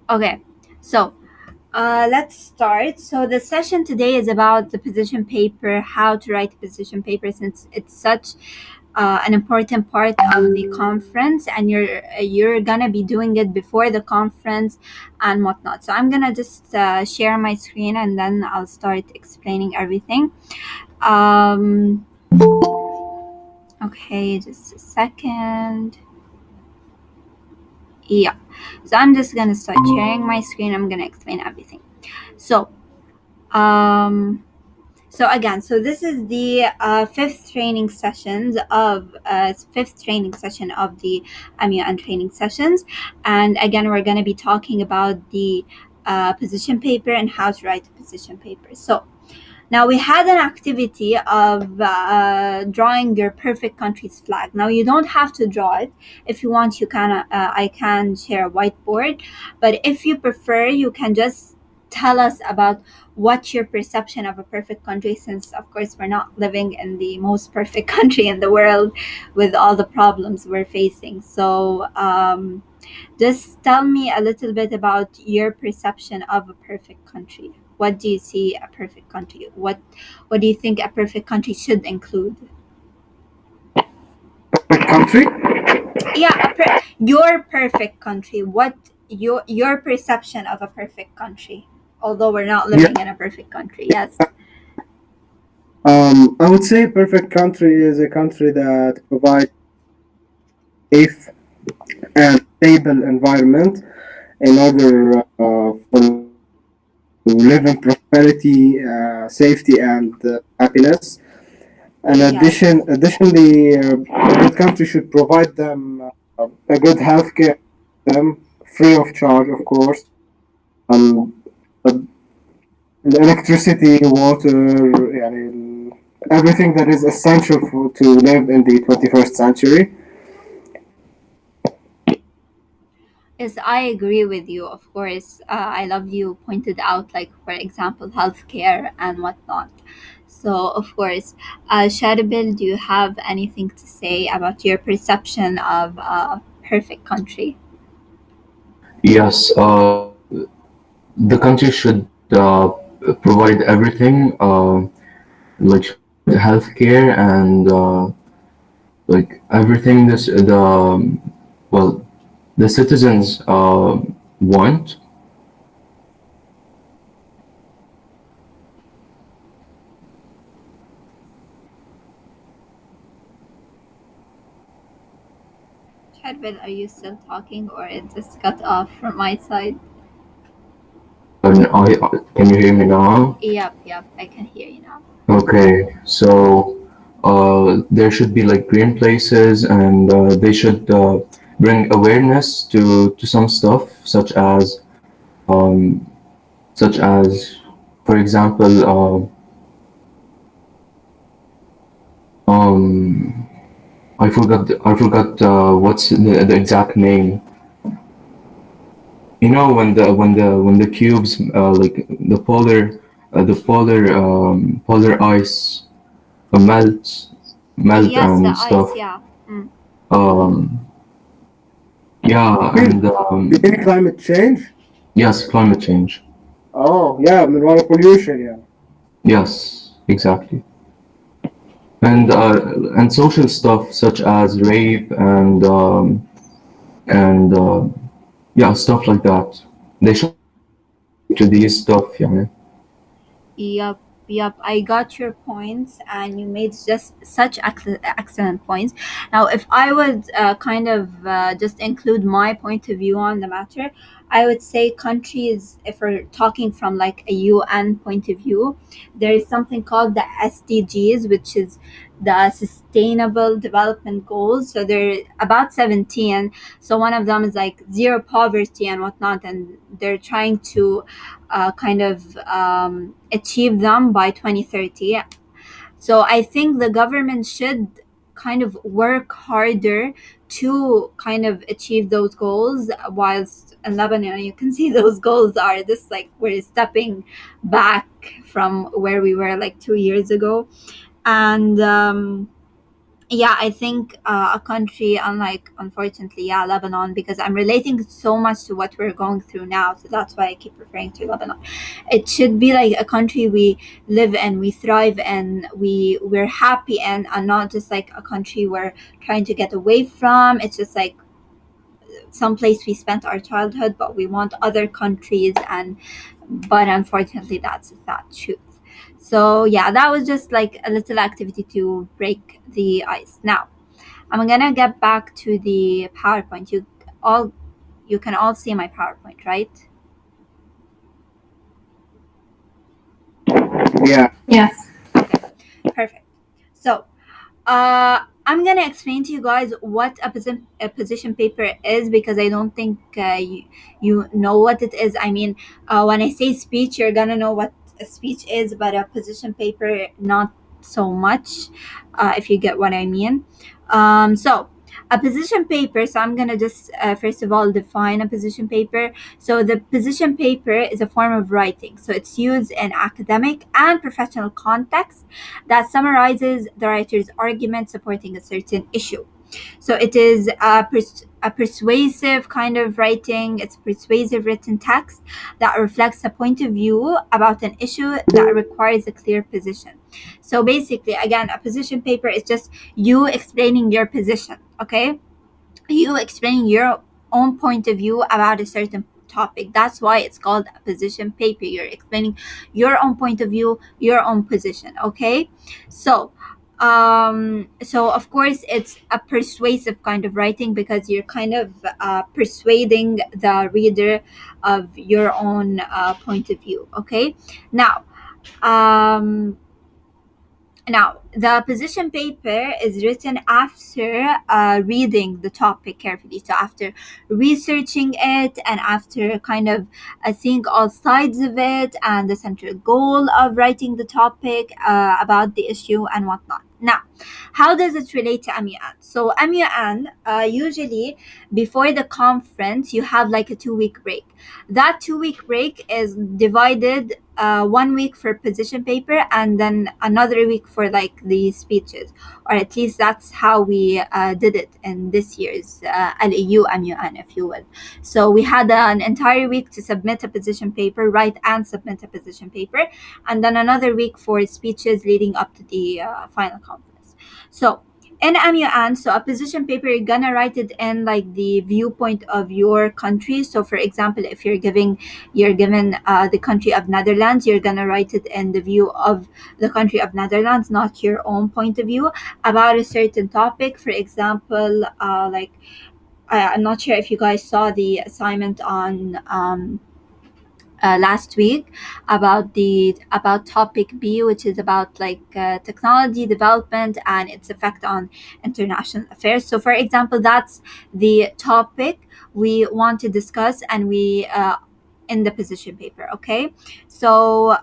Okay, so let's start. So the session today is about the position paper, how to write a position paper, since it's such an important part of the conference, and you're gonna be doing it before the conference and whatnot. So I'm gonna just share my screen, and then I'll start explaining everything. Um, okay, just a second. Yeah, so I'm just gonna start sharing my screen. I'm gonna explain everything. So um so this is the fifth training session of the MUN training sessions, and again we're going to be talking about the position paper and how to write a position paper. So now we had an activity of drawing your perfect country's flag. Now you don't have to draw it. If you want, you can. I can share a whiteboard, but if you prefer, you can just tell us about what's your perception of a perfect country. Since of course we're not living in the most perfect country in the world, with all the problems we're facing. So just tell me a little bit about your perception of a perfect country. What do you see a perfect country? What do you think a perfect country should include? Perfect country? Yeah, your perfect country. What your perception of a perfect country? Although we're not Yeah. living in a perfect country. Yes. I would say perfect country is a country that provides safe and stable environment in order for live in prosperity, safety, and happiness. And Yes. additionally, a good country should provide them a good healthcare them free of charge, of course. Um, uh, electricity, water, يعني, everything that is essential to live in the 21st century. Yes, I agree with you. Of course, I love you pointed out, like for example, healthcare and whatnot. So, of course, Sharabil, do you have anything to say about your perception of a perfect country? Yes, the country should provide everything, like should provide healthcare and like everything well the citizens want. Sharabil, are you still talking, or it just cut off from my side? And can you hear me now? Yep, I can hear you now. Okay, so there should be like green places, and they should bring awareness to some stuff, um, such as, for example, um, I forgot what's the exact name. You know when the cubes like the polar ice melt Yes, the and ice. stuff. Yeah. Mm. Um, yeah, Mean, and you mean climate change? yes, climate change. Oh, yeah, من water pollution, yeah. Yes, exactly. And social stuff such as rape and yeah, stuff like that. They should to these stuff, yeah. Yep, yep. I got your points, and you made just such excellent points. Now, if I would kind of just include my point of view on the matter, I would say countries, if we're talking from like a UN point of view, there is something called the SDGs, which is the Sustainable Development Goals. So they're about 17. So one of them is like zero poverty and whatnot, and they're trying to kind of achieve them by 2030. So I think the government should kind of work harder to kind of achieve those goals, whilst in Lebanon you can see those goals are just like we're stepping back from where we were like 2 years ago. And Yeah, I think a country unlike, unfortunately, yeah, Lebanon, because I'm relating so much to what we're going through now, so that's why I keep referring to Lebanon. It should be like a country we live in, we thrive in, we're happy in, and not just like a country we're trying to get away from. It's just like some place we spent our childhood, but we want other countries, and but unfortunately that's that truth. So yeah, that was just like a little activity to break the ice. Now I'm gonna get back to the PowerPoint. All you can all see my PowerPoint, right? Yeah. Yes. Okay, perfect. So I'm gonna explain to you guys what a position paper is, because I don't think you know what it is. I mean, when I say speech, you're gonna know what a speech is, but a position paper, not so much, if you get what I mean. So a position paper, so I'm gonna just first of all define a position paper. So the position paper is a form of writing, so it's used in academic and professional contexts that summarizes the writer's argument supporting a certain issue. So it is a persuasive kind of writing. It's a persuasive written text that reflects a point of view about an issue that requires a clear position. So basically, again, a position paper is just you explaining your position, okay? You explaining your own point of view about a certain topic. That's why it's called a position paper. You're explaining your own point of view, your own position, okay? So so of course it's a persuasive kind of writing, because you're kind of persuading the reader of your own point of view, okay? Now um now, the position paper is written after reading the topic carefully. So, after researching it and after kind of seeing all sides of it and the central goal of writing the topic about the issue and whatnot. Now, how does it relate to MUN? So, MUN, usually before the conference, you have like a 2 week break. That 2 week break is divided 1 week for position paper and then another week for like the speeches, or at least that's how we did it in this year's LEU MUN, if you will. So we had an entire week to submit a position paper, write and submit a position paper, and then another week for speeches leading up to the final conference. So in MUN, so a position paper, you're gonna write it in like the viewpoint of your country. So for example, if you're given the country of Netherlands, you're gonna write it in the view of the country of Netherlands, not your own point of view about a certain topic. For example, like I'm not sure if you guys saw the assignment on last week about topic B, which is about like technology development and its effect on international affairs. So, for example, that's the topic we want to discuss, and we in the position paper. Okay, so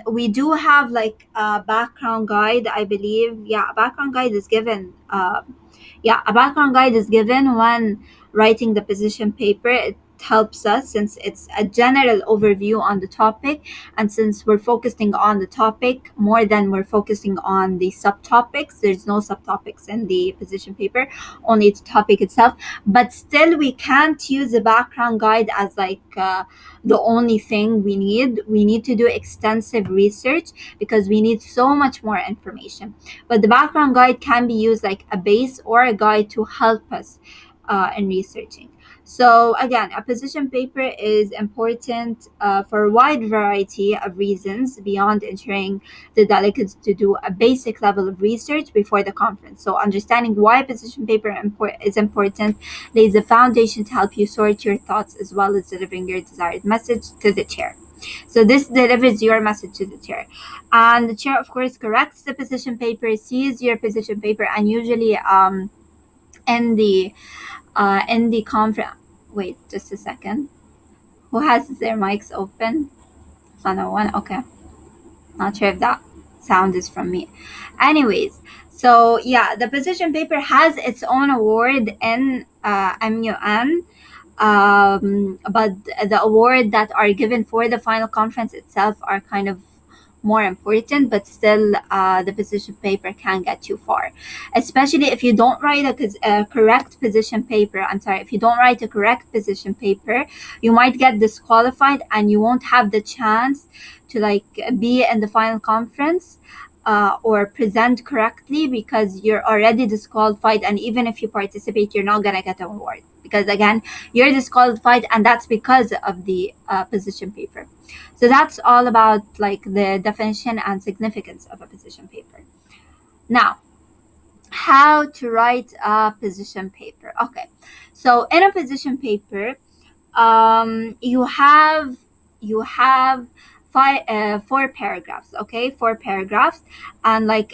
we do have like a background guide, I believe. Yeah, a background guide is given. A background guide is given when writing the position paper. It helps us since it's a general overview on the topic, and since we're focusing on the topic more than we're focusing on the subtopics. There's no subtopics in the position paper, only the topic itself. But still, we can't use the background guide as like the only thing we need to do extensive research, because we need so much more information. But the background guide can be used like a base or a guide to help us in researching. So again, a position paper is important for a wide variety of reasons beyond ensuring the delegates to do a basic level of research before the conference. So understanding why a position paper is important lays the foundation to help you sort your thoughts as well as delivering your desired message to the chair. So this delivers your message to the chair. And the chair, of course, corrects the position paper, sees your position paper, and usually in the conference. Wait, just a second. Who has their mics open? Oh, no one. Okay, not sure if that sound is from me. Anyways, so yeah, the position paper has its own award in MUN. But the award that are given for the final conference itself are kind of more important, but still the position paper can get you far, especially if you don't write a correct position paper. I'm sorry, if you don't write a correct position paper, you might get disqualified and you won't have the chance to like be in the final conference or present correctly, because you're already disqualified, and even if you participate, you're not gonna get an award, because again, you're disqualified, and that's because of the position paper. So that's all about like the definition and significance of a position paper. Now, how to write a position paper. Okay, so in a position paper, you have four paragraphs. Okay, four paragraphs, and like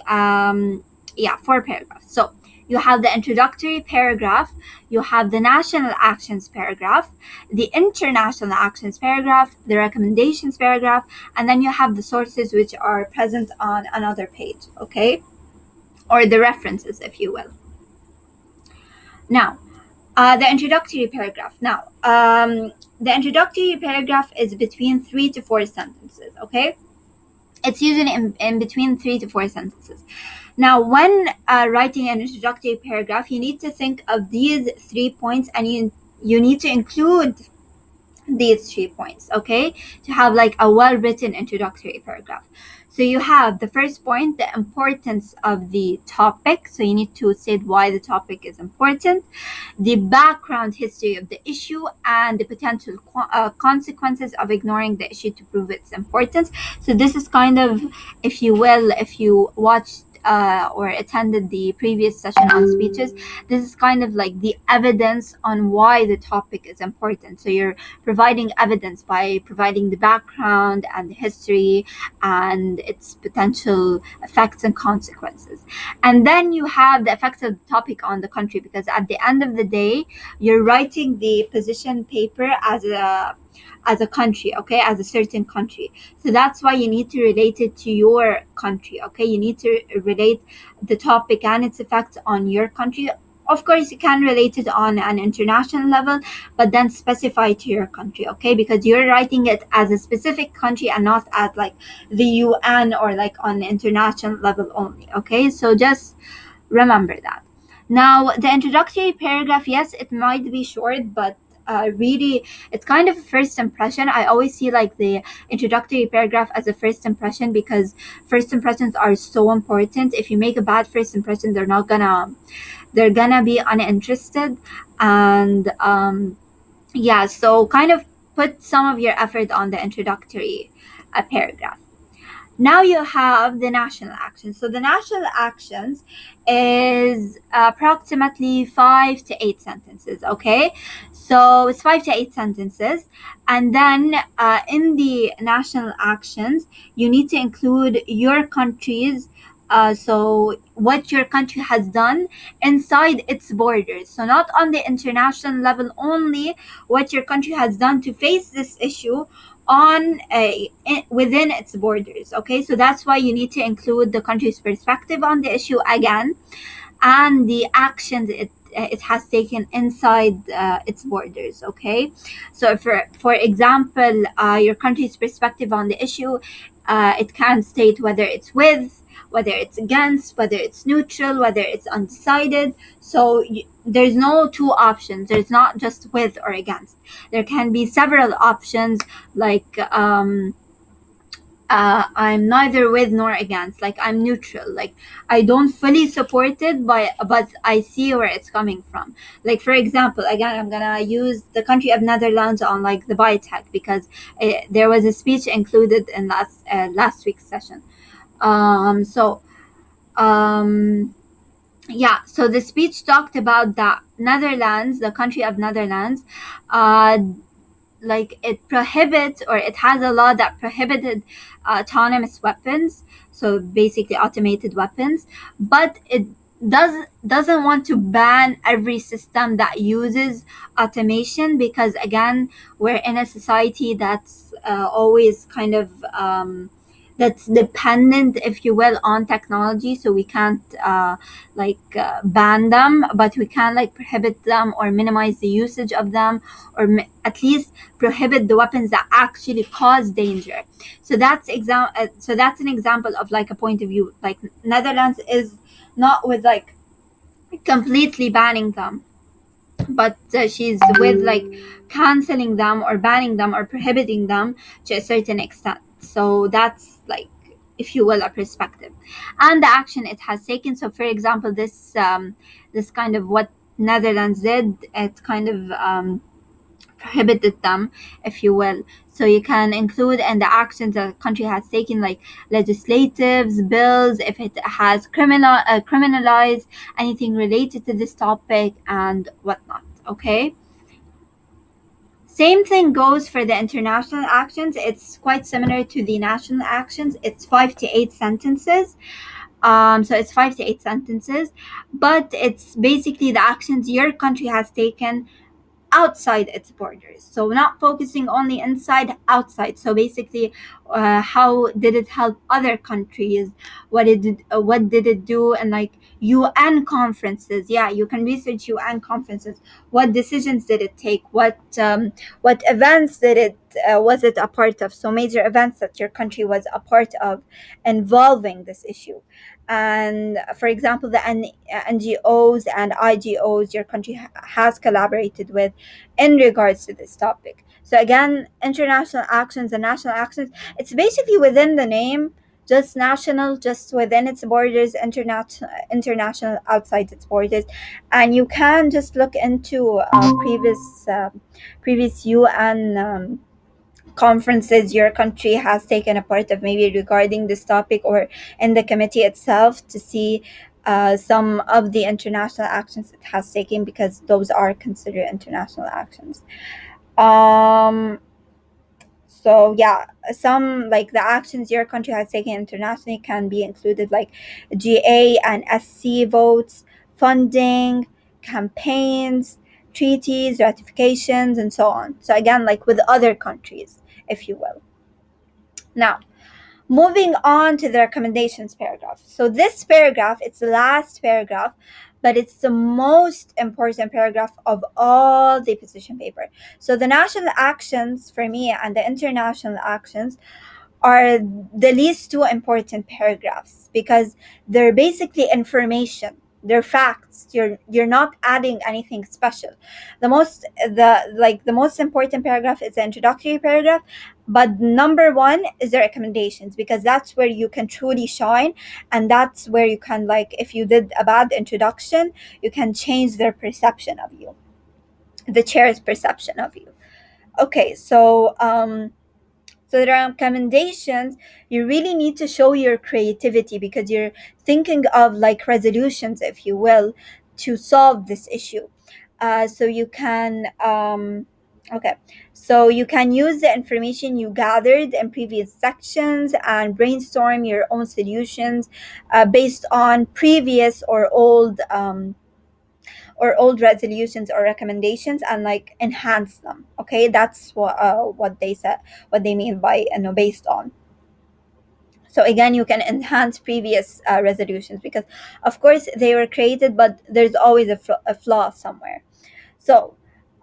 yeah, four paragraphs. So you have the introductory paragraph, you have the national actions paragraph, the international actions paragraph, the recommendations paragraph, and then you have the sources, which are present on another page. Okay, or the references, if you will. Now, the introductory paragraph. Now, the introductory paragraph is between 3 to 4 sentences. Okay, it's usually in between 3 to 4 sentences. Now, when writing an introductory paragraph, you need to think of these 3 points, and you need to include these 3 points, okay, to have like a well-written introductory paragraph. So you have the first point, the importance of the topic. So you need to state why the topic is important, the background history of the issue, and the potential consequences of ignoring the issue to prove its importance. So this is kind of, if you will, if you watched or attended the previous session on speeches, this is kind of like the evidence on why the topic is important. So you're providing evidence by providing the background and the history and its potential effects and consequences. And then you have the effects of the topic on the country, because at the end of the day, you're writing the position paper as a country, okay, as a certain country. So that's why you need to relate it to your country, okay? You need to relate the topic and its effects on your country. Of course, you can relate it on an international level, but then specify to your country, okay? Because you're writing it as a specific country and not at like the UN or like on the international level only, okay? So just remember that. Now, the introductory paragraph, yes, it might be short, but really, it's kind of a first impression. I always see like the introductory paragraph as a first impression, because first impressions are so important. If you make a bad first impression, they're gonna be uninterested. And yeah, so kind of put some of your effort on the introductory paragraph. Now you have the national actions. So the national actions is approximately 5 to 8 sentences, okay? So it's 5 to 8 sentences. And then in the national actions, you need to include your country's, so what your country has done inside its borders. So not on the international level only, what your country has done to face this issue within its borders. Okay, so that's why you need to include the country's perspective on the issue again, and the actions it has taken inside its borders. Okay, so for example, your country's perspective on the issue, it can state whether it's with, whether it's against, whether it's neutral, whether it's undecided. So there's no two options. There's not just with or against. There can be several options, like I'm neither with nor against, like I'm neutral, like I don't fully support it, but I see where it's coming from. Like for example, again, I'm gonna use the country of Netherlands on like the biotech, because there was a speech included in last week's session. So yeah, so the speech talked about the Netherlands, the country of Netherlands, uh, like it prohibits, or it has a law that prohibited autonomous weapons, so basically automated weapons, but it doesn't want to ban every system that uses automation, because again, we're in a society that's always kind of that's dependent, if you will, on technology. So we can't ban them, but we can like prohibit them or minimize the usage of them, or at least prohibit the weapons that actually cause danger. So that's an example of like a point of view. Like Netherlands is not with like completely banning them, but she's with like canceling them or banning them or prohibiting them to a certain extent. So that's like, if you will, a perspective and the action it has taken. So for example, this kind of what Netherlands did, it kind of prohibited them, if you will. So you can include in the actions the country has taken, like legislatives, bills, if it has criminalized anything related to this topic and whatnot. Okay. Same thing goes for the international actions. It's quite similar to the national actions. It's 5 to 8 sentences. So it's 5 to 8 sentences, but it's basically the actions your country has taken outside its borders. So not focusing only inside, outside. So basically, how did it help other countries? What did it do? And like UN conferences, yeah, you can research UN conferences. What decisions did it take? What events did it was it a part of? So major events that your country was a part of involving this issue. And for example, the NGOs and IGOs your country has collaborated with in regards to this topic. So again, international actions and national actions, it's basically within the name, just national, just within its borders, international outside its borders. And you can just look into previous UN conferences your country has taken a part of, maybe regarding this topic or in the committee itself, to see some of the international actions it has taken, because those are considered international actions. um so yeah, some like the actions your country has taken internationally can be included, like GA and SC votes, funding, campaigns, treaties, ratifications, and so on. So again, like with other countries, if you will. Now, moving on to the recommendations paragraph. So this paragraph, it's the last paragraph, but it's the most important paragraph of all the position paper. So the national actions for me and the international actions are the least two important paragraphs, because they're basically information, they're facts. You're not adding anything special. The most important paragraph is the introductory paragraph, but number one is the recommendations, because that's where you can truly shine, and that's where you can, like, if you did a bad introduction, you can change their perception of you, the chair's perception of you. Okay, so the recommendations, you really need to show your creativity, because you're thinking of like resolutions, if you will, to solve this issue. So you can okay, so you can use the information you gathered in previous sections and brainstorm your own solutions based on previous or old resolutions or recommendations, and like enhance them. Okay, that's what they said, what they mean by based on. So again, you can enhance previous resolutions, because of course they were created, but there's always a flaw somewhere. So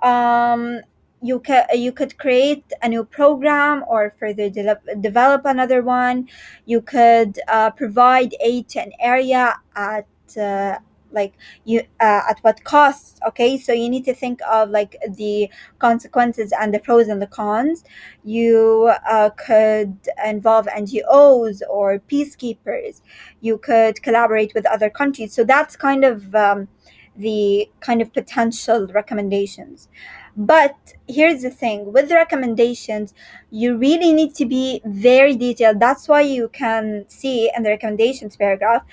um, you could create a new program or further develop another one. You could provide aid to an area at uh, like you at what cost. Okay, so you need to think of like the consequences and the pros and the cons. You could involve NGOs or peacekeepers. You could collaborate with other countries. So that's kind of the kind of potential recommendations. But here's the thing, with the recommendations, you really need to be very detailed. That's why you can see in the recommendations paragraph,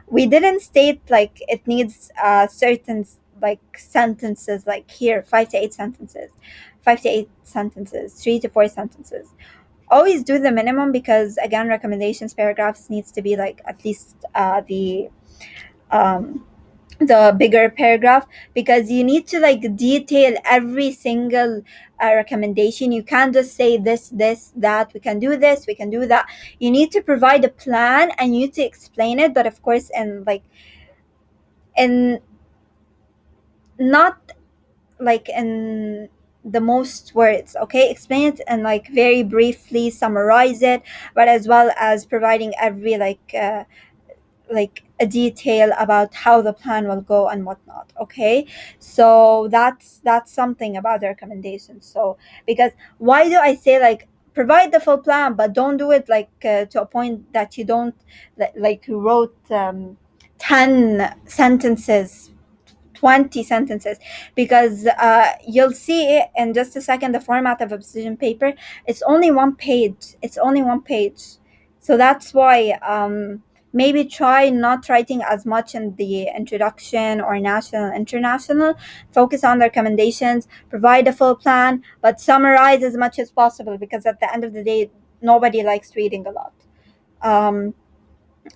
we didn't state like it needs certain like sentences, like here 5 to 8 sentences, 5 to 8 sentences, 3 to 4 sentences. Always do the minimum, because again, recommendations paragraphs needs to be like at least um, the bigger paragraph, because you need to like detail every single recommendation. You can't just say this that we can do this, we can do that. You need to provide a plan and you need to explain it, but of course in not like in the most words. Okay, explain it and like very briefly summarize it, but as well as providing every like a detail about how the plan will go and whatnot. Okay, so that's something about the recommendations. So because why do I say like provide the full plan but don't do it like to a point that you don't like you wrote 10 sentences, 20 sentences, because you'll see in just a second the format of a decision paper. It's only one page. It's only one page. So that's why maybe try not writing as much in the introduction or national international. Focus on the recommendations, provide a full plan, but summarize as much as possible, because at the end of the day, nobody likes reading a lot. Um,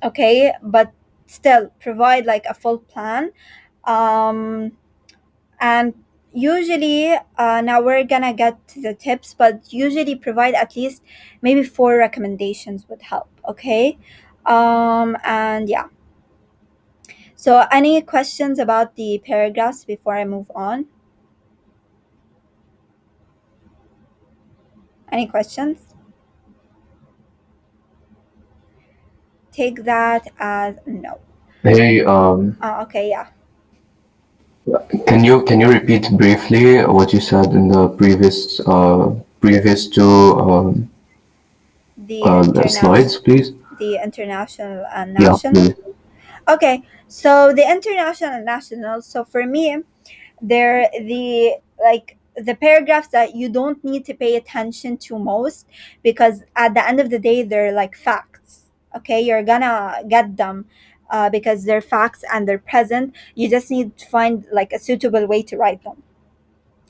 okay, but still provide like a full plan. Um, and usually now we're gonna get to the tips, but usually provide at least maybe 4 recommendations would help. Okay, and yeah, so any questions about the paragraphs before I move on? Any questions? Take that as no. Hey, Okay, yeah. can you repeat briefly what you said in the previous two The international, slides, please? the international and Yeah, national. please. Okay, so the international and national, so for me, they're the paragraphs that you don't need to pay attention to most, because at the end of the day they're like facts. Okay, you're gonna get them because they're facts and they're present. You just need to find like a suitable way to write them.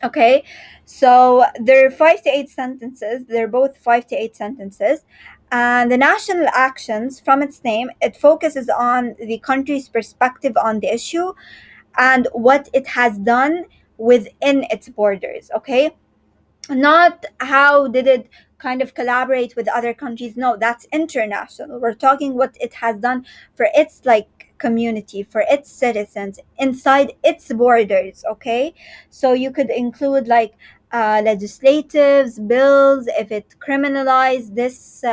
Okay, so they're 5 to 8 sentences. They're both 5 to 8 sentences. And the national actions, from its name, it focuses on the country's perspective on the issue and what it has done within its borders. Okay, not how did it kind of collaborate with other countries. No, that's international. We're talking what it has done for its like community, for its citizens inside its borders. Okay, so you could include like legislatives bills if it criminalized this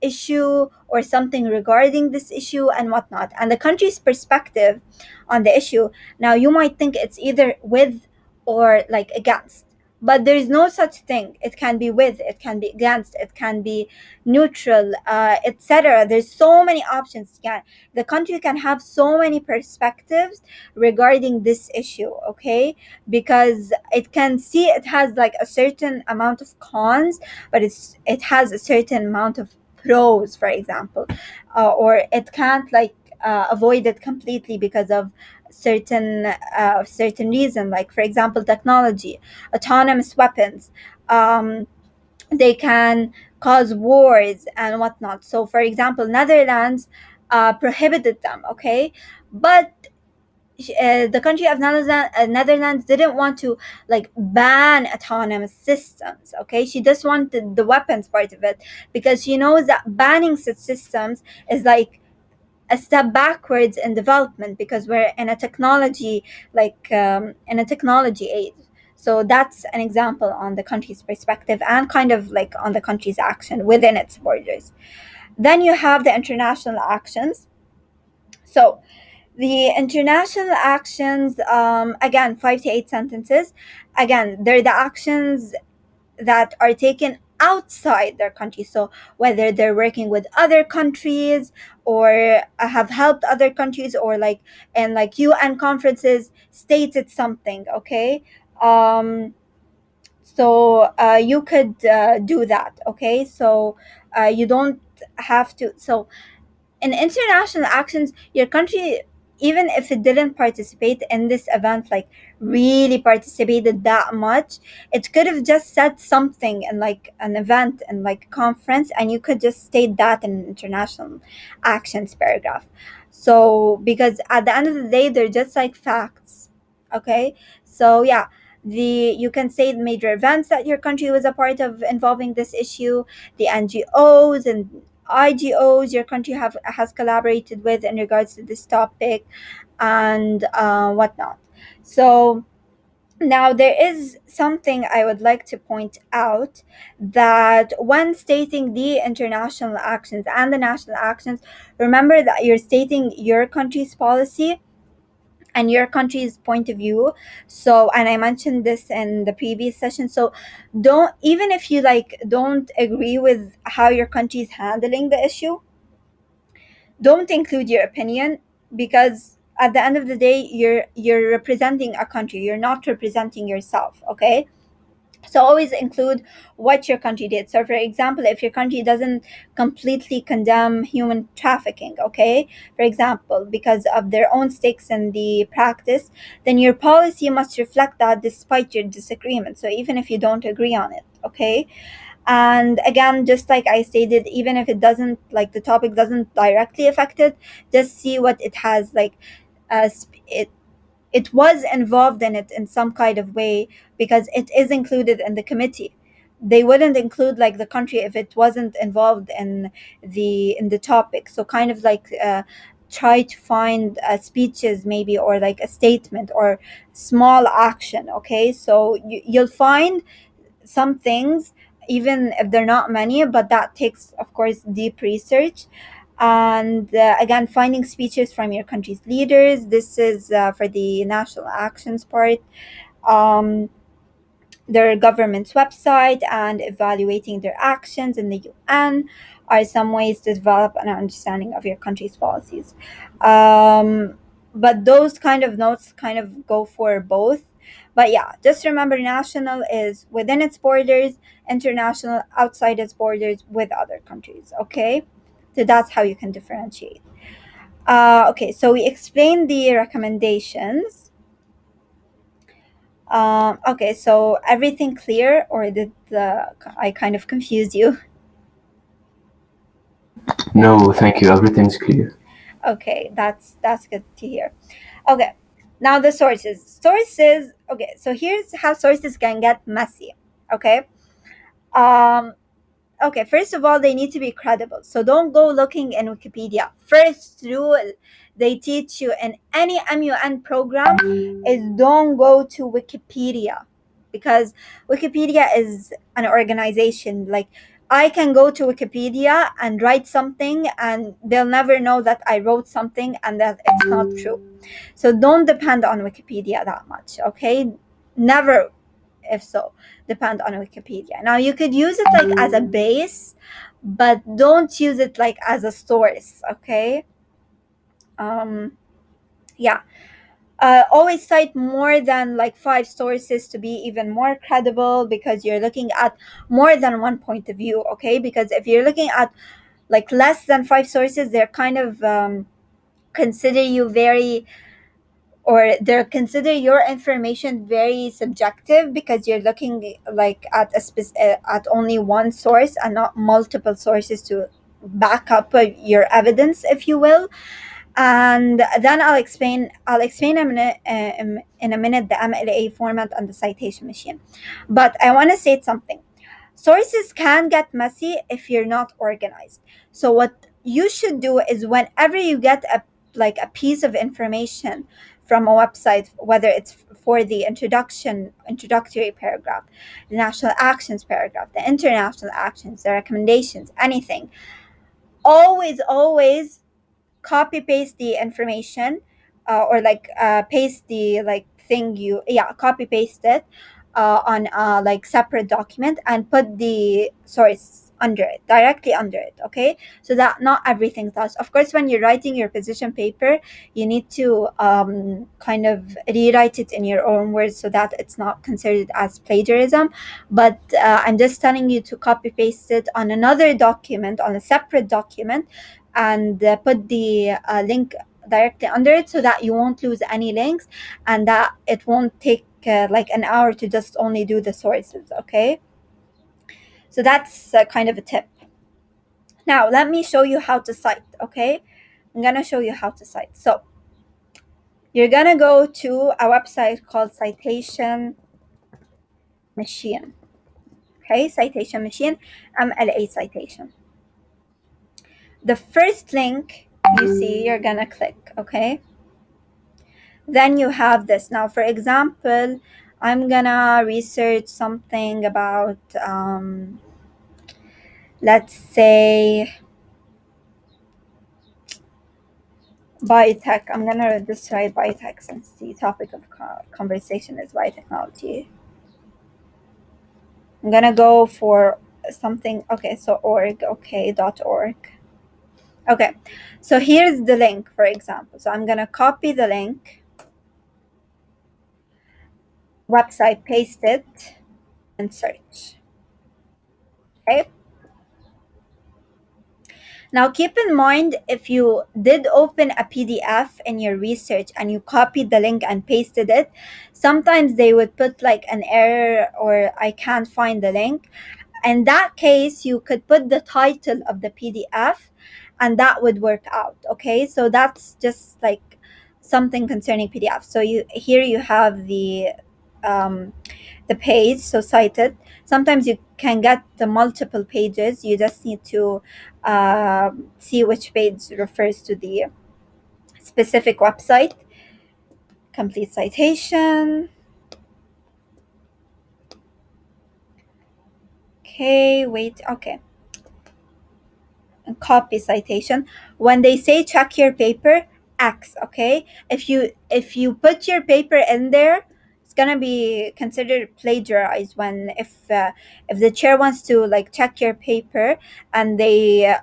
issue or something regarding this issue and whatnot, and the country's perspective on the issue. Now you might think it's either with or like against, but there is no such thing. It can be with, it can be against, it can be neutral, etc. There's so many options. The country can have so many perspectives regarding this issue. Okay, because it can see it has like a certain amount of cons, but it has a certain amount of pros, for example, or it can't like avoid it completely because of certain reason, like for example technology, autonomous weapons. Um, they can cause wars and whatnot. So, for example, Netherlands prohibited them. Okay, but the country of Netherlands didn't want to like ban autonomous systems. Okay, she just wanted the weapons part of it, because she knows that banning such systems is like a step backwards in development, because we're in a technology in a technology age. So that's an example on the country's perspective and kind of like on the country's action within its borders. Then you have the international actions. So the international actions, again, 5 to 8 sentences. Again, they're the actions that are taken outside their country. So whether they're working with other countries or have helped other countries, or like in like UN conferences stated something. Okay, so you could do that. Okay, so you don't have to. So in international actions, your country, even if it didn't participate in this event, like really participated that much, it could have just said something in like an event and like conference, and you could just state that in an international actions paragraph. So because at the end of the day, they're just like facts. Okay, so yeah, the you can say the major events that your country was a part of involving this issue, the NGOs and IGOs your country has collaborated with in regards to this topic, and whatnot. So Now, there is something I would like to point out, that when stating the international actions and the national actions, remember that you're stating your country's policy and your country's point of view. So, and I mentioned this in the previous session. So, don't, even if you like don't agree with how your country is handling the issue, don't include your opinion, because at the end of the day, you're representing a country, you're not representing yourself, okay? So always include what your country did. So for example, if your country doesn't completely condemn human trafficking, okay, for example, because of their own stakes in the practice, then your policy must reflect that despite your disagreement, so even if you don't agree on it, okay? And again, just like I stated, even if it doesn't, like the topic doesn't directly affect it, just see what it has, like it was involved in it in some kind of way, because it is included in the committee. They wouldn't include like the country if it wasn't involved in the topic. So kind of like try to find speeches maybe, or like a statement or small action, okay? So you'll find some things, even if they're not many, but that takes, of course, deep research. And again, finding speeches from your country's leaders. This is for the national actions part. Um, their government's website and evaluating their actions in the UN are some ways to develop an understanding of your country's policies. Um, but those kind of notes kind of go for both. But yeah, just remember, national is within its borders, international outside its borders with other countries, okay? So that's how you can differentiate. Okay, so we explained the recommendations. Okay, so everything clear, or did I kind of confuse you? No, thank you. Everything's clear. Okay, that's good to hear. Okay, now the sources. Sources. Okay, so here's how sources can get messy. Okay. Um, Okay, first of all, they need to be credible. So don't go looking in Wikipedia. First rule they teach you in any MUN program is don't go to Wikipedia, because Wikipedia is an organization. Like, I can go to Wikipedia and write something, and they'll never know that I wrote something and that it's not true. So don't depend on Wikipedia that much, okay? Never, if so, depend on Wikipedia. Now you could use it like as a base, but don't use it like as a source, okay? Um, yeah. Always cite more than like five sources to be even more credible, because you're looking at more than one point of view, okay? Because if you're looking at like less than five sources, they're kind of consider you very, or they'll consider your information very subjective, because you're looking like at at only one source and not multiple sources to back up your evidence, if you will. And then I'll explain in a minute the MLA format and the citation machine. But I want to say something. Sources can get messy if you're not organized. So what you should do is, whenever you get a piece of information from a website, whether it's for the introductory paragraph, the national actions paragraph, the international actions, the recommendations, anything, always copy paste the information, or like paste the like thing you, yeah, copy paste it on like separate document, and put the source under it, directly under it, okay? So that not everything does. Of course, when you're writing your position paper, you need to kind of rewrite it in your own words, so that it's not considered as plagiarism. But I'm just telling you to copy paste it on another document, on a separate document, and put the link directly under it, so that you won't lose any links, and that it won't take like an hour to just only do the sources, okay? So that's kind of a tip. Now let me show you how to cite, okay? I'm gonna show you how to cite. So you're gonna go to a website called Citation Machine, okay? Citation Machine, MLA Citation. The first link you see, you're gonna click, okay? Then you have this. Now, for example, I'm gonna research something about, let's say, biotech. I'm gonna just write biotech since the topic of conversation is biotechnology. I'm gonna go for something. Okay, so org. Okay, .org. Okay, so here's the link, for example. So I'm gonna copy the link, website, paste it, and search. Okay. Now keep in mind, if you did open a PDF in your research and you copied the link and pasted it, sometimes they would put like an error or I can't find the link. In that case, you could put the title of the PDF and that would work out. Okay, so that's just like something concerning PDF. So you have um, the page, so cited. Sometimes you can get the multiple pages. You just need to see which page refers to the specific website. Complete citation. Okay, wait. Okay, and copy citation. When they say check your paper, X. Okay, if you put your paper in there, it's gonna be considered plagiarized. When if the chair wants to like check your paper and they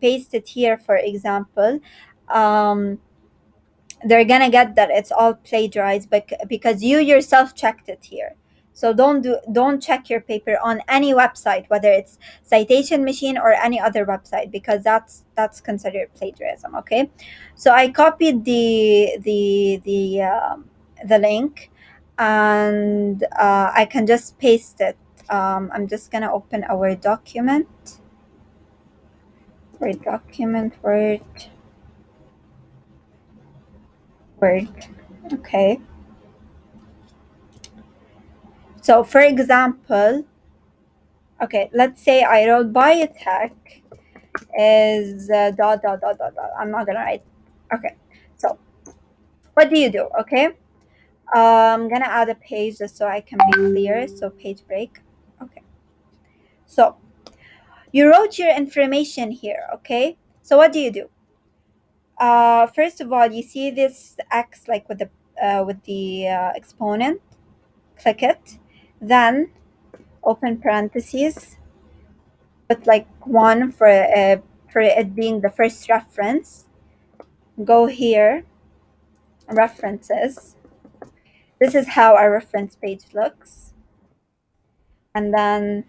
paste it here, for example, um they're gonna get that it's all plagiarized, but because you yourself checked it here. So don't check your paper on any website, whether it's citation machine or any other website, because that's considered plagiarism. Okay, so I copied the link, and I can just paste it. I'm just gonna open a Word document. Word. Okay. So, for example, okay, let's say I wrote biotech is dot. I'm not gonna write. Okay, so what do you do? Okay, I'm gonna add a page just so I can be clear. So page break. Okay, so you wrote your information here. Okay, so what do you do? First of all, you see this X like with the exponent. Click it, then open parentheses, put like one for it being the first reference. Go here, references. This is how our reference page looks. And then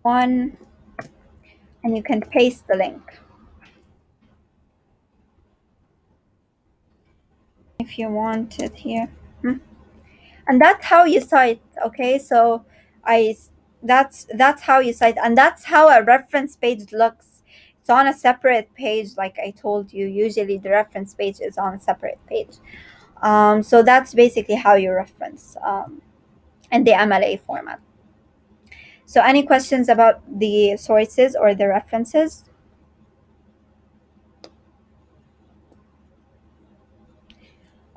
one, and you can paste the link if you want it here. And that's how you cite. Okay, so I that's how you cite, and that's how a reference page looks. It's on a separate page, like I told you. Usually the reference page is on a separate page. So that's basically how you reference in the MLA format. So any questions about the sources or the references?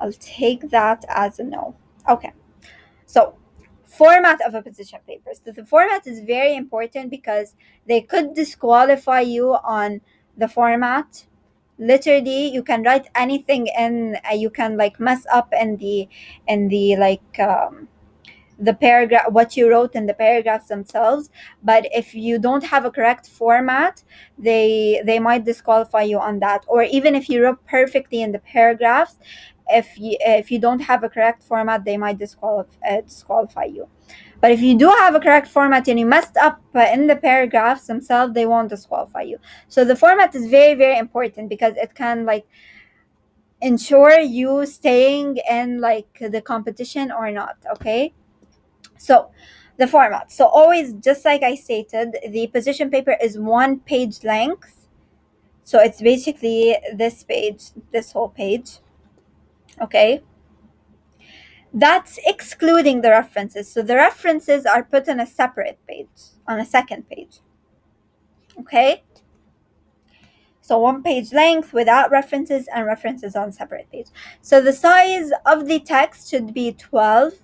I'll take that as a no. Okay. So format of a position paper. So the format is very important because they could disqualify you on the format. Literally, you can write anything in. You can like mess up in the like the paragraph, what you wrote in the paragraphs themselves. But if you don't have a correct format, they might disqualify you on that. Or even if you wrote perfectly in the paragraphs, if you don't have a correct format, they might disqualify you. But if you do have a correct format and you messed up in the paragraphs themselves, they won't disqualify you. So the format is very, very important because it can like ensure you staying in like the competition or not. Okay, so the format. So always, just like I stated, the position paper is one page length. So it's basically this page, this whole page. Okay. That's excluding the references. So the references are put on a separate page, on a second page. Okay, so one page length without references and references on separate page. So the size of the text should be 12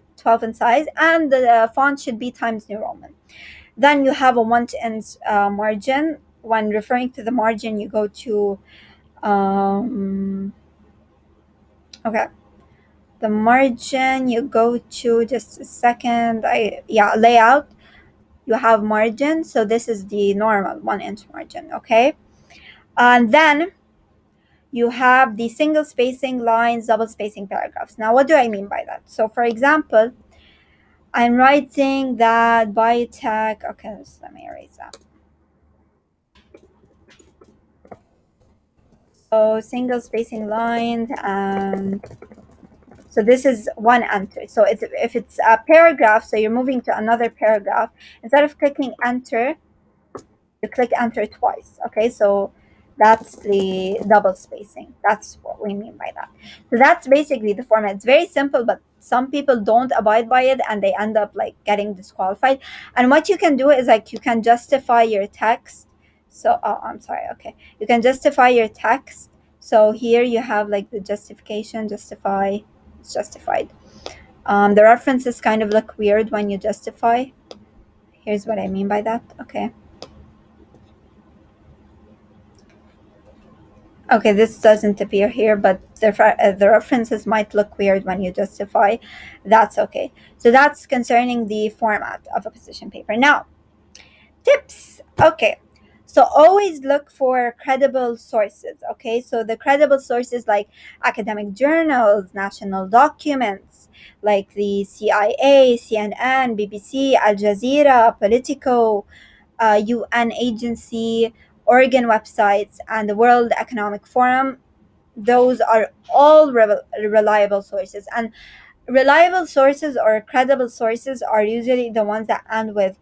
in size, and the font should be Times New Roman. Then you have a 1 inch margin. When referring to the margin, you go to okay, the margin, you go to, just a second, layout. You have margin, so this is the normal 1 inch margin. Okay, and then you have the single spacing lines, double spacing paragraphs. Now, what do I mean by that? So, for example, I'm writing that biotech. Okay, let me erase that. So, single spacing lines, and so this is one enter. So, if it's a paragraph, so you're moving to another paragraph, instead of clicking enter, you click enter twice. Okay, so that's the double spacing. That's what we mean by that. So that's basically the format. It's very simple, but some people don't abide by it and they end up like getting disqualified. And what you can do is like you can justify your text. So I'm sorry, okay, you can justify your text. So here you have like the justification, justify, it's justified. The references kind of look weird when you justify. Here's what I mean by that. Okay. Okay, this doesn't appear here, but the references might look weird when you justify. That's okay. So that's concerning the format of a position paper. Now, tips. Okay, so always look for credible sources. Okay, so the credible sources like academic journals, national documents, like the CIA, CNN, BBC, Al Jazeera, Politico, UN agency, Oregon websites, and the World Economic Forum. Those are all reliable sources. And reliable sources or credible sources are usually the ones that end with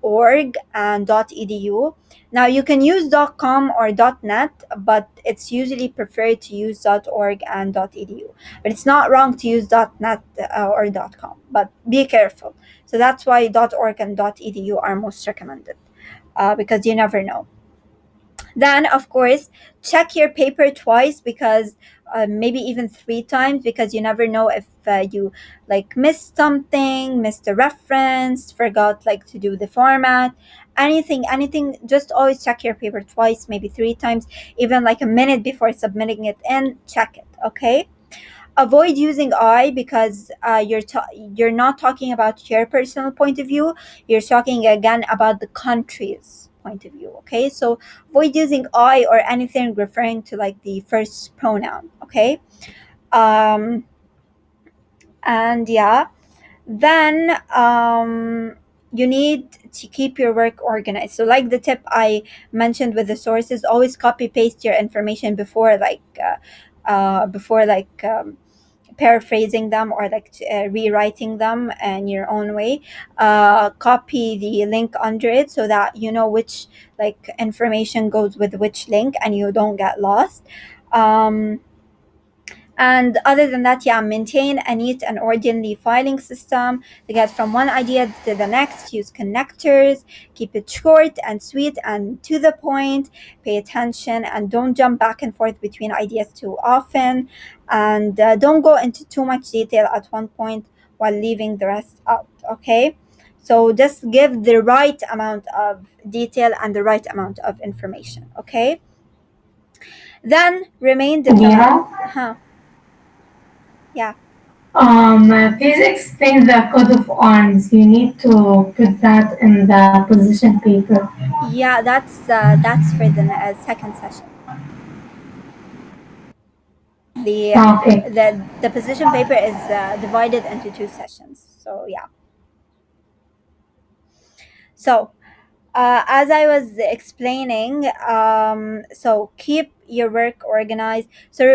.org and .edu. Now you can use .com or .net, but it's usually preferred to use .org and .edu. But it's not wrong to use .net or .com, but be careful. So that's why .org and .edu are most recommended, because you never know. Then, of course, check your paper twice, because maybe even 3 times, because you never know if you like missed something, missed a reference, forgot like to do the format, anything. Just always check your paper twice, maybe 3 times, even like a minute before submitting it in. Check it, okay? Avoid using I, because you're not talking about your personal point of view. You're talking again about the country's point of view. Okay, so avoid using I or anything referring to like the first pronoun. Okay, um, and yeah, then you need to keep your work organized. So like the tip I mentioned with the sources, always copy paste your information before paraphrasing them or like rewriting them in your own way. Copy the link under it so that you know which like information goes with which link and you don't get lost. And other than that, yeah, maintain a neat and orderly filing system to get from one idea to the next. Use connectors, keep it short and sweet and to the point. Pay attention and don't jump back and forth between ideas too often. And don't go into too much detail at one point while leaving the rest out, okay? So just give the right amount of detail and the right amount of information, okay? Then remain diplomatic. Dina, Huh, yeah. please explain the code of arms. You need to put that in the position paper. Yeah, that's for the second session. The Okay. the position paper is divided into 2 sessions. So yeah. So as I was explaining, so keep your work organized. So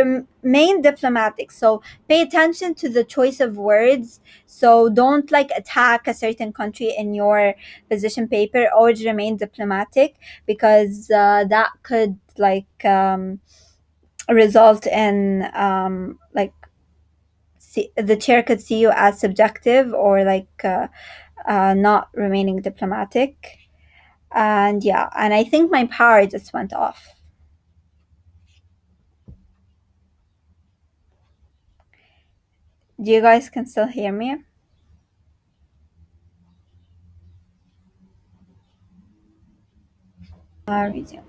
remain diplomatic. So pay attention to the choice of words. So don't like attack a certain country in your position paper. Always remain diplomatic, because that could result in the chair could see you as subjective or not remaining diplomatic. And yeah, and I think my power just went off. Do you guys can still hear me? Resume.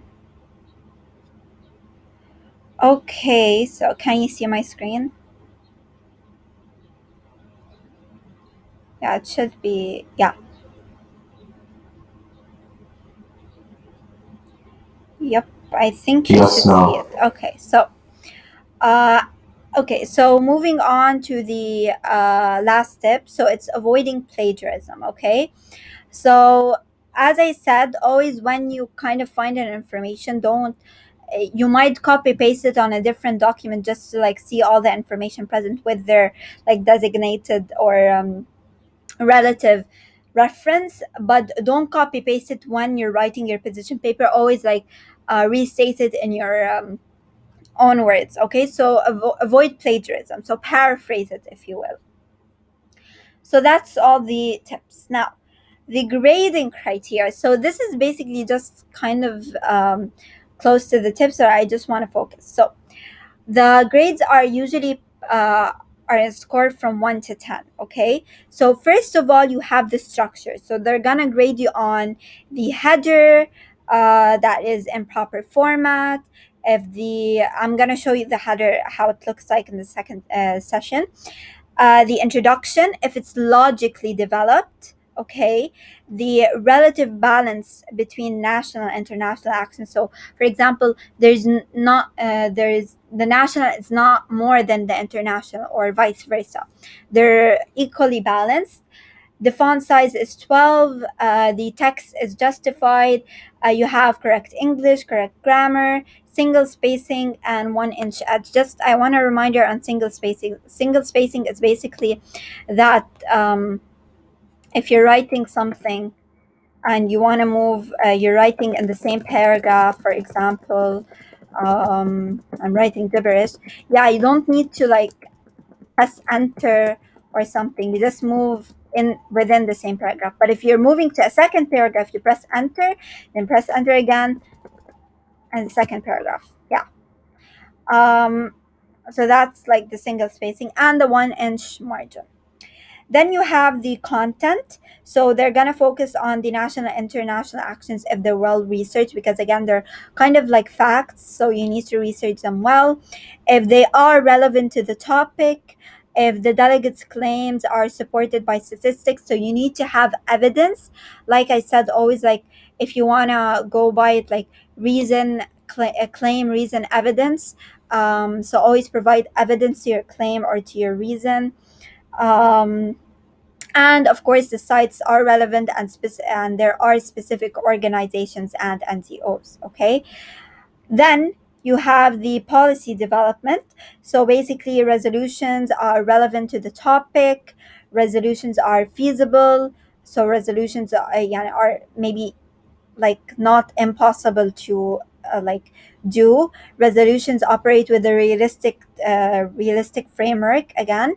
Okay, so can you see my screen? Yeah, it should be. Yeah. Yep. I think you Yes, should see now. it. Okay. Uh, so moving on to the last tip. So it's avoiding plagiarism. Okay. So as I said, always when you kind of find an information, don't you might copy paste it on a different document just to like see all the information present with their like designated or relative reference, but don't copy paste it when you're writing your position paper. Always like restate it in your own words. Okay, so avoid plagiarism, so paraphrase it if you will. So that's all the tips. Now the grading criteria, so this is basically just kind of close to the tips that I just want to focus. So the grades are usually scored from 1 to 10. Okay, so first of all you have the structure, so they're gonna grade you on the header that is in proper format. If the I'm gonna show you the header how it looks like in the second session. The introduction, if it's logically developed. Okay, the relative balance between national and international accents. So for example, not there is the national is not more than the international or vice versa. They're equally balanced. The font size is 12. The text is justified. You have correct English, correct grammar, single spacing, and 1 inch edge. Just I want to reminder on single spacing. Single spacing is basically that if you're writing something and you want to move, you're writing in the same paragraph, for example. I'm writing gibberish. Yeah, you don't need to like press enter or something. You just move in within the same paragraph. But if you're moving to a second paragraph, you press enter, then press enter again, and the second paragraph. Yeah. Um, so that's like the single spacing and the 1 inch margin. Then you have the content. So they're going to focus on the national and international actions if they're well researched, because again, they're kind of like facts. So you need to research them well. If they are relevant to the topic, if the delegates' claims are supported by statistics, so you need to have evidence. Like I said, always like if you want to go by it, like reason, claim, reason, evidence. So always provide evidence to your claim or to your reason. Um, and of course the sites are relevant and there are specific organizations and NGOs. Okay, then you have the policy development. So basically resolutions are relevant to the topic, resolutions are feasible, so resolutions are maybe like not impossible to like do. Resolutions operate with a realistic framework. Again,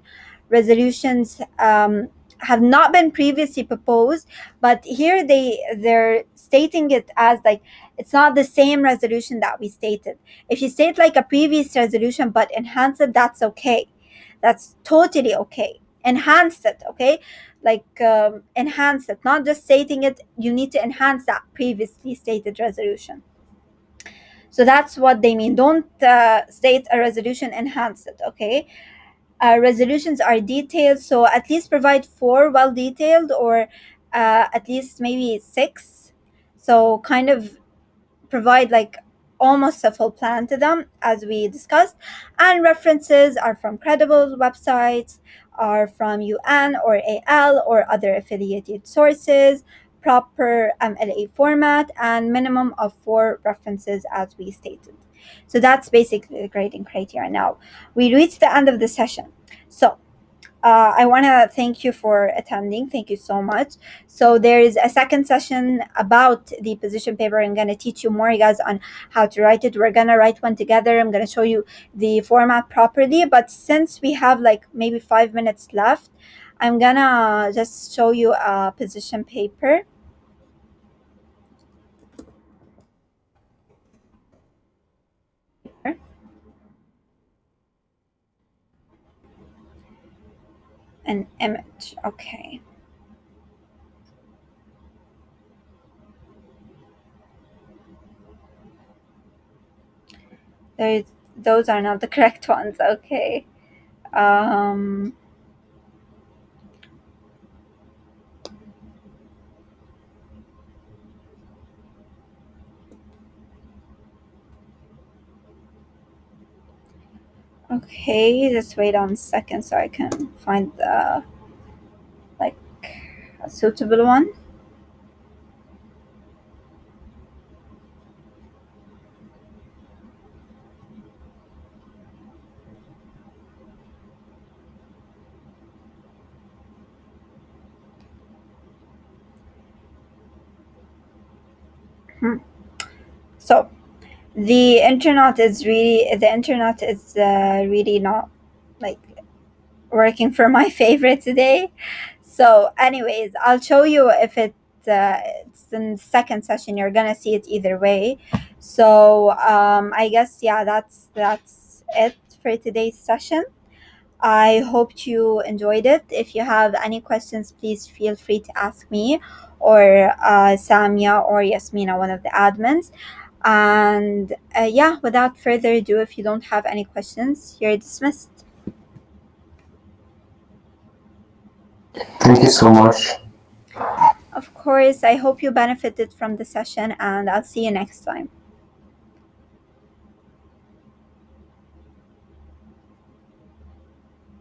resolutions have not been previously proposed, but here they're stating it as like it's not the same resolution that we stated. If you state like a previous resolution but enhance it, that's okay. That's totally okay. Enhance it. Okay, like enhance it, not just stating it. You need to enhance that previously stated resolution. So that's what they mean. Don't state a resolution, enhance it. Okay, resolutions are detailed, so at least provide 4 well detailed, or at least maybe 6. So kind of provide like almost a full plan to them, as we discussed. And references are from credible websites, are from UN or AL or other affiliated sources, proper MLA format, and minimum of 4 references as we stated. So that's basically the grading criteria. Now we reached the end of the session. So I want to thank you for attending. Thank you so much. So there is a second session about the position paper. I'm going to teach you more, guys, on how to write it. We're going to write one together. I'm going to show you the format properly. But since we have like maybe 5 minutes left, I'm going to just show you a position paper. An image. Okay. There's, those are not the correct ones. Okay. Um, okay, just wait on a second so I can find the like a suitable one. Hmm. So the internet is really not like working for my favorite today. So, anyways, I'll show you if it's in the second session. You're gonna see it either way. So, I guess yeah, that's it for today's session. I hope you enjoyed it. If you have any questions, please feel free to ask me or Samia or Yasmina, one of the admins. And yeah, without further ado, if you don't have any questions, you're dismissed. Thank you so much. Of course, I hope you benefited from the session, and I'll see you next time.